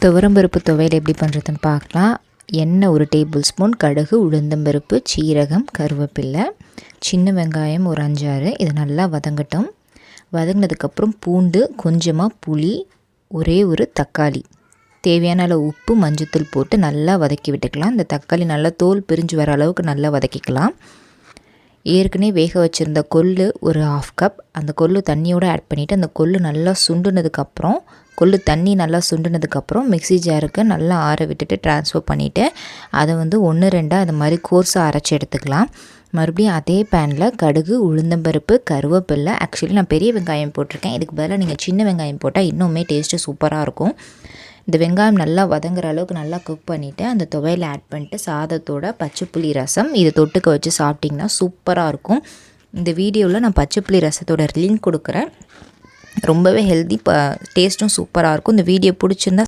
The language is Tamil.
துவரம்பருப்பு துவையல் எப்படி பண்ணுறதுன்னு பார்க்கலாம். எண்ணெய் 1 டேபிள் ஸ்பூன், கடுகு, உளுந்தம்பருப்பு, சீரகம், கருவேப்பிலை, சின்ன வெங்காயம் ஒரு 5-6. இது நல்லா வதங்கட்டும். வதங்கினதுக்கப்புறம் பூண்டு, கொஞ்சமாக புளி, ஒரே ஒரு தக்காளி, தேவையான அளவு உப்பு, மஞ்சத்தூள் போட்டு நல்லா வதக்கி விட்டுக்கலாம். இந்த தக்காளி நல்லா தோல் பிரிஞ்சு வர அளவுக்கு நல்லா வதக்கிக்கலாம். ஏற்கனவே வேக வச்சுருந்த கொள்ளு ஒரு 1/2 கப், அந்த கொள்ளு தண்ணியோடு ஆட் பண்ணிவிட்டு அந்த கொள்ளு நல்லா சுண்டுனதுக்கப்புறம், கொள்ளு தண்ணி நல்லா சுண்டுனதுக்கப்புறம் மிக்ஸி ஜாருக்கு நல்லா ஆற விட்டுட்டு ட்ரான்ஸ்ஃபர் பண்ணிவிட்டு அதை 1-2 அது மாதிரி கோர்ஸாக அரைச்சி எடுத்துக்கலாம். மறுபடியும் அதே பேனில் கடுகு, உளுந்தம்பருப்பு, கருவேப்பிலை, ஆக்சுவலி நான் பெரிய வெங்காயம் போட்டிருக்கேன். இதுக்கு பதிலாக நீங்கள் சின்ன வெங்காயம் போட்டால் இன்னுமே டேஸ்ட்டு சூப்பராக இருக்கும். இந்த வெங்காயம் நல்லா வதங்குற அளவுக்கு நல்லா குக் பண்ணிவிட்டு அந்த துவையில் ஆட் பண்ணிட்டு சாதத்தோட பச்சைப்புளி ரசம் இதை தொட்டுக்க வச்சு சாப்பிட்டிங்கன்னா சூப்பராக இருக்கும். இந்த வீடியோவில் நான் பச்சைப்புளி ரசத்தோட லிங்க் கொடுக்குறேன். ரொம்பவே ஹெல்தி, டேஸ்ட்டும் சூப்பராக இருக்கும். இந்த வீடியோ பிடிச்சிருந்தா